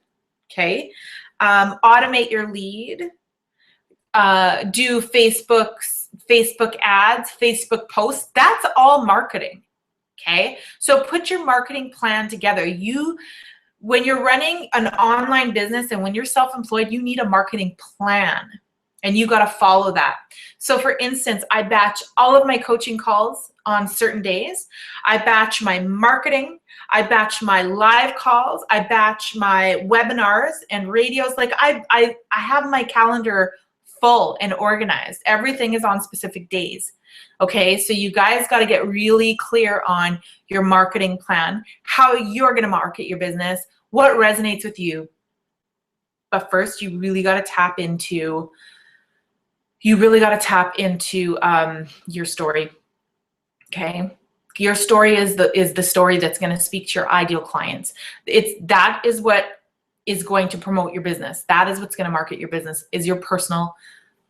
A: okay? Automate your lead. Do Facebook ads, Facebook posts. That's all marketing, okay? So put your marketing plan together. When you're running an online business and when you're self-employed, you need a marketing plan, and you got to follow that. So for instance, I batch all of my coaching calls on certain days. I batch my marketing. I batch my live calls. I batch my webinars and radios. Like I have my calendar full and organized. Everything is on specific days. Okay, so you guys got to get really clear on your marketing plan, how you're going to market your business, what resonates with you. But first, you really got to tap into your story. Okay, your story is the story that's going to speak to your ideal clients. That is what is going to promote your business. That is what's going to market your business, is your personal,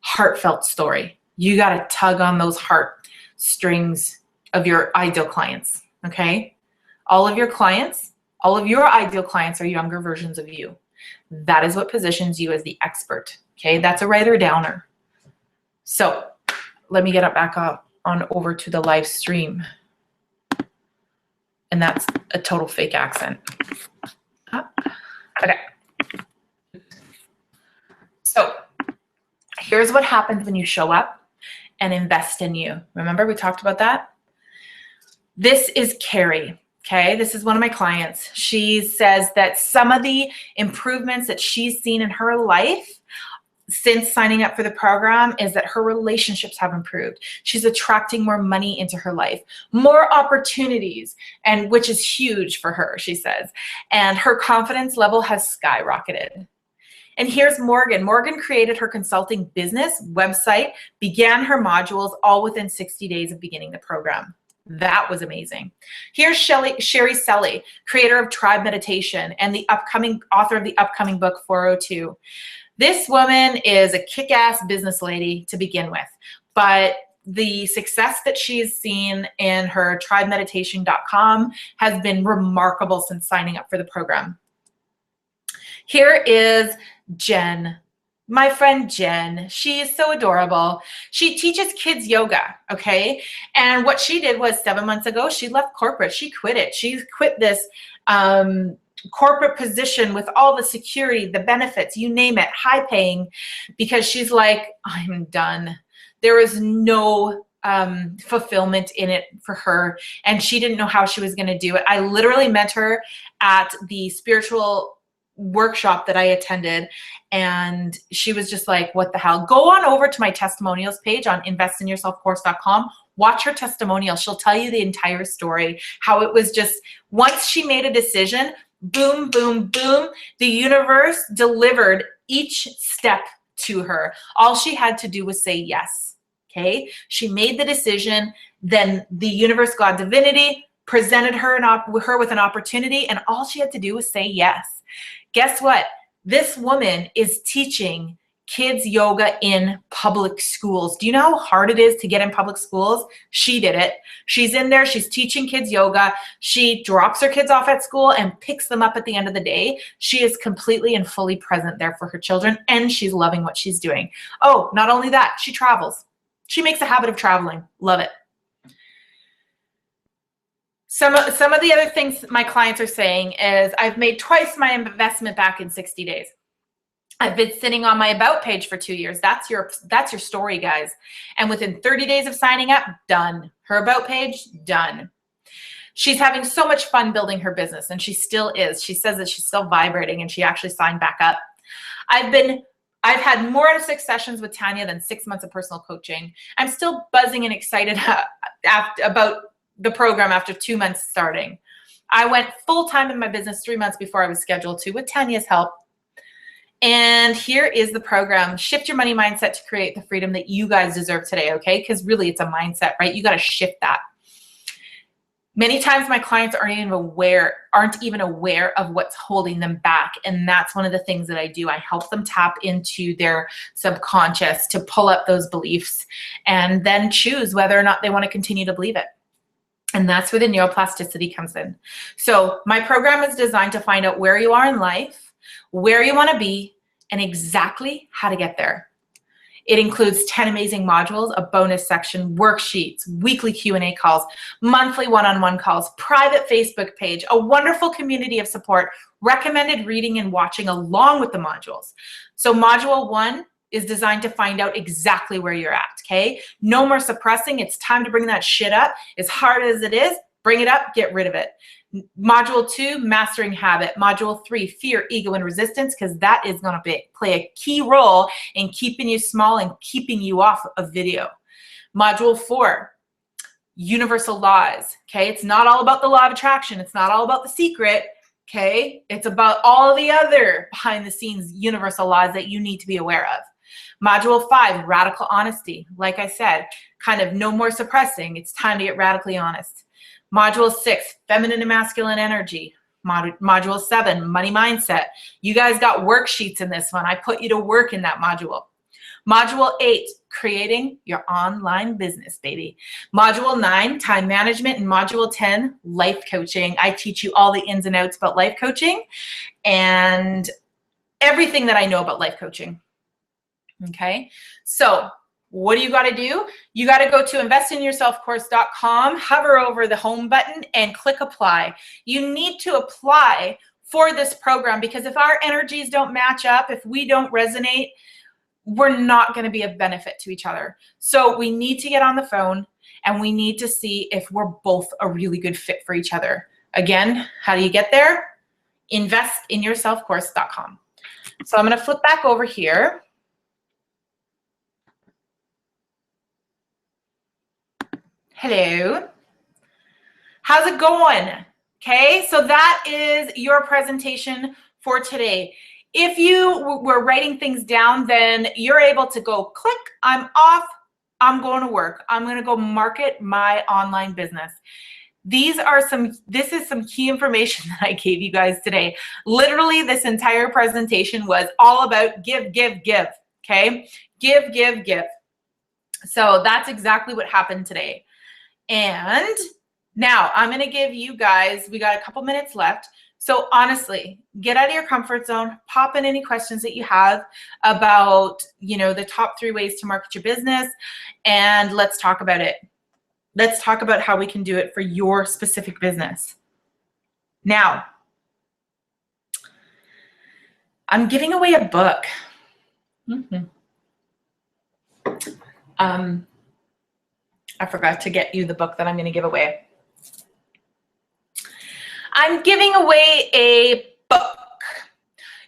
A: heartfelt story. You got to tug on those heart strings of your ideal clients, okay? All of your ideal clients are younger versions of you. That is what positions you as the expert, okay? That's a writer downer. So let me get it back up on over to the live stream. And that's a total fake accent. Okay. So here's what happens when you show up and invest in you. Remember, we talked about that? This is Carrie, okay? This is one of my clients. She says that some of the improvements that she's seen in her life since signing up for the program is that her relationships have improved. She's attracting more money into her life, more opportunities, and which is huge for her, she says. And her confidence level has skyrocketed. And here's Morgan. Morgan created her consulting business website, began her modules all within 60 days of beginning the program. That was amazing. Here's Sherry Selly, creator of Tribe Meditation and the author of the upcoming book 402. This woman is a kick-ass business lady to begin with, but the success that she's seen in her tribemeditation.com has been remarkable since signing up for the program. Here is Jen, my friend Jen. She is so adorable. She teaches kids yoga, okay? And what she did was 7 months ago, she left corporate. She quit it. She quit this corporate position with all the security, the benefits, you name it, high paying, because she's like, I'm done. There is no fulfillment in it for her, and she didn't know how she was going to do it. I literally met her at the spiritual workshop that I attended, and she was just like, what the hell? Go on over to my testimonials page on investinyourselfcourse.com. Watch her testimonial. She'll tell you the entire story, how it was just once she made a decision, boom, boom, boom, the universe delivered each step to her. All she had to do was say yes. okay? She made the decision, then the universe, God, divinity, presented her with an opportunity, and all she had to do was say yes. Guess what? This woman is teaching kids yoga in public schools. Do you know how hard it is to get in public schools? She did it. She's in there. She's teaching kids yoga. She drops her kids off at school and picks them up at the end of the day. She is completely and fully present there for her children, and she's loving what she's doing. Oh, not only that, she travels. She makes a habit of traveling. Love it. Some of the other things my clients are saying is, I've made twice my investment back in 60 days. I've been sitting on my about page for 2 years. That's your story, guys. And within 30 days of signing up, done. Her about page, done. She's having so much fun building her business, and she still is. She says that she's still vibrating, and she actually signed back up. I've had more 6 sessions with Tanya than 6 months of personal coaching. I'm still buzzing and excited about the program after 2 months starting. I went full-time in my business 3 months before I was scheduled to, with Tanya's help. And here is the program. Shift your money mindset to create the freedom that you guys deserve today, okay? Because really it's a mindset, right? You got to shift that. Many times my clients aren't even aware of what's holding them back. And that's one of the things that I do. I help them tap into their subconscious to pull up those beliefs and then choose whether or not they want to continue to believe it. And that's where the neuroplasticity comes in. So my program is designed to find out where you are in life, where you want to be, and exactly how to get there. It includes 10 amazing modules, a bonus section, worksheets, weekly Q&A calls, monthly one-on-one calls, private Facebook page, a wonderful community of support, recommended reading and watching along with the modules. So module 1 is designed to find out exactly where you're at, okay? No more suppressing. It's time to bring that shit up. As hard as it is, bring it up, get rid of it. Module 2, mastering habit. Module 3, fear, ego, and resistance, because that is going to play a key role in keeping you small and keeping you off of video. Module 4, universal laws, okay? It's not all about the law of attraction. It's not all about the secret, okay? It's about all the other behind the scenes universal laws that you need to be aware of. Module 5, radical honesty. Like I said, kind of no more suppressing. It's time to get radically honest. Module 6, feminine and masculine energy. Module 7, money mindset. You guys got worksheets in this one. I put you to work in that module. Module 8, creating your online business, baby. Module 9, time management. And Module 10, life coaching. I teach you all the ins and outs about life coaching and everything that I know about life coaching. Okay, so what do you got to do? You got to go to investinyourselfcourse.com, hover over the home button, and click apply. You need to apply for this program, because if our energies don't match up, if we don't resonate, we're not going to be of benefit to each other. So we need to get on the phone, and we need to see if we're both a really good fit for each other. Again, how do you get there? Investinyourselfcourse.com. So I'm going to flip back over here. Hello. How's it going? Okay, so that is your presentation for today. If you were writing things down, then you're able to go click, I'm off, I'm going to work. I'm going to go market my online business. This is some key information that I gave you guys today. Literally, this entire presentation was all about give, give, give, okay? Give, give, give. So that's exactly what happened today. And now I'm going to give you guys, we got a couple minutes left. So honestly, get out of your comfort zone, pop in any questions that you have about, the top 3 ways to market your business, and let's talk about it. Let's talk about how we can do it for your specific business. Now, I'm giving away a book. I forgot to get you the book that I'm going to give away. I'm giving away a book.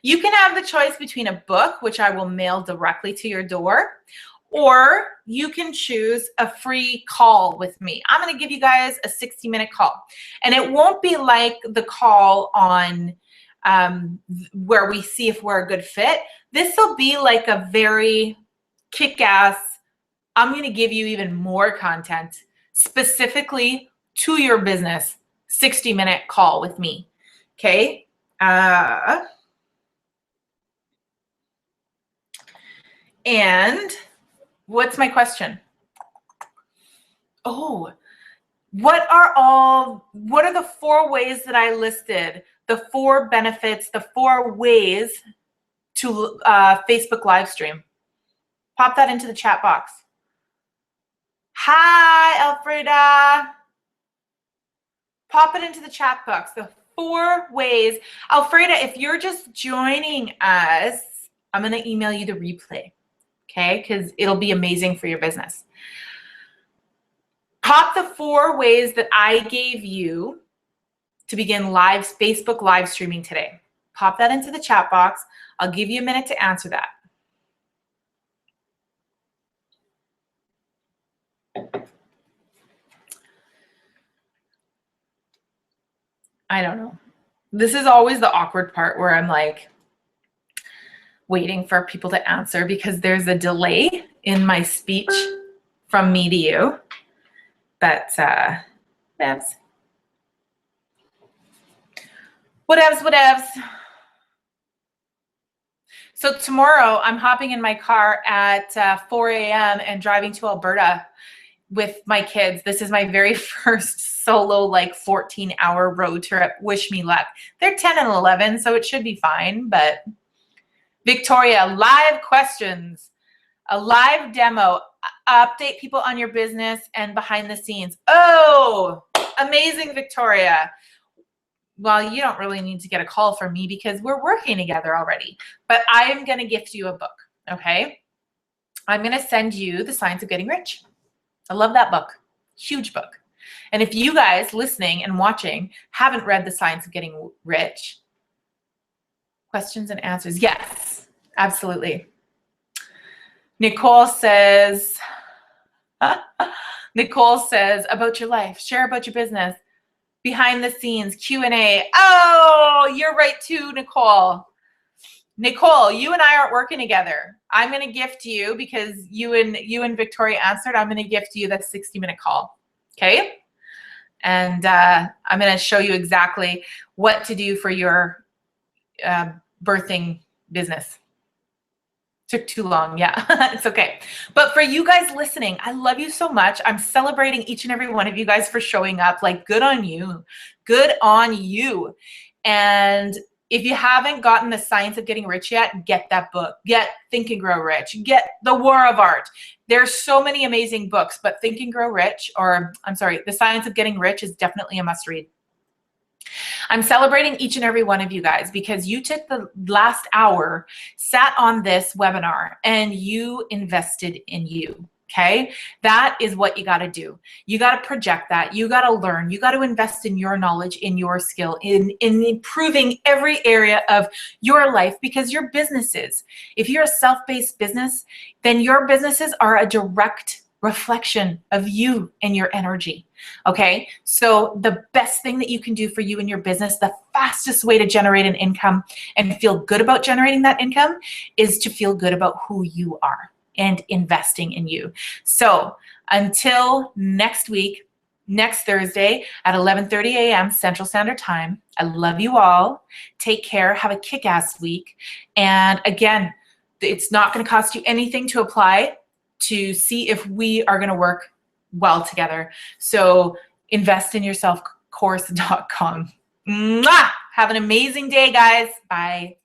A: You can have the choice between a book, which I will mail directly to your door, or you can choose a free call with me. I'm going to give you guys a 60-minute call. And it won't be like the call on where we see if we're a good fit. This will be like a very kick-ass I'm going to give you even more content specifically to your business, 60-minute call with me. Okay. And what's my question? Oh, what are the 4 ways that I listed? The 4 benefits, the 4 ways to Facebook live stream. Pop that into the chat box. Hi, Elfrida. Pop it into the chat box. The 4 ways. Elfrida, if you're just joining us, I'm going to email you the replay, okay? Because it'll be amazing for your business. Pop the 4 ways that I gave you to begin Facebook live streaming today. Pop that into the chat box. I'll give you a minute to answer that. I don't know. This is always the awkward part where I'm like waiting for people to answer because there's a delay in my speech from me to you. But whatevs. So tomorrow I'm hopping in my car at 4 a.m. and driving to Alberta with my kids. This is my very first solo, like 14-hour road trip. Wish me luck. They're 10 and 11, so it should be fine. But Victoria, live questions, a live demo, update people on your business and behind the scenes. Oh, amazing, Victoria. Well, you don't really need to get a call from me because we're working together already. But I am going to gift you a book, okay? I'm going to send you The Science of Getting Rich. I love that book. Huge book. And if you guys listening and watching haven't read The Science of Getting Rich, questions and answers. Yes, absolutely. Nicole says about your life, share about your business, behind the scenes, Q&A. Oh, you're right too, Nicole. Nicole, you and I aren't working together. I'm going to gift you, because you and Victoria answered, I'm going to gift you that 60-minute call. Okay? And I'm going to show you exactly what to do for your birthing business. Took too long. Yeah, it's okay. But for you guys listening, I love you so much. I'm celebrating each and every one of you guys for showing up. Like, good on you. Good on you. And if you haven't gotten The Science of Getting Rich yet, get that book. Get Think and Grow Rich. Get The War of Art. There's so many amazing books, but Think and Grow Rich, or I'm sorry, The Science of Getting Rich is definitely a must read. I'm celebrating each and every one of you guys because you took the last hour, sat on this webinar, and you invested in you. Okay, that is what you got to do. You got to project that. You got to learn. You got to invest in your knowledge, in your skill, in improving every area of your life, because your businesses, if you're a self-based business, then your businesses are a direct reflection of you and your energy. Okay, so the best thing that you can do for you and your business, the fastest way to generate an income and feel good about generating that income, is to feel good about who you are and investing in you. So until next week, next Thursday at 11:30 a.m. Central Standard Time, I love you all. Take care. Have a kick-ass week. And again, it's not going to cost you anything to apply to see if we are going to work well together. So investinyourselfcourse.com. Mwah! Have an amazing day, guys. Bye.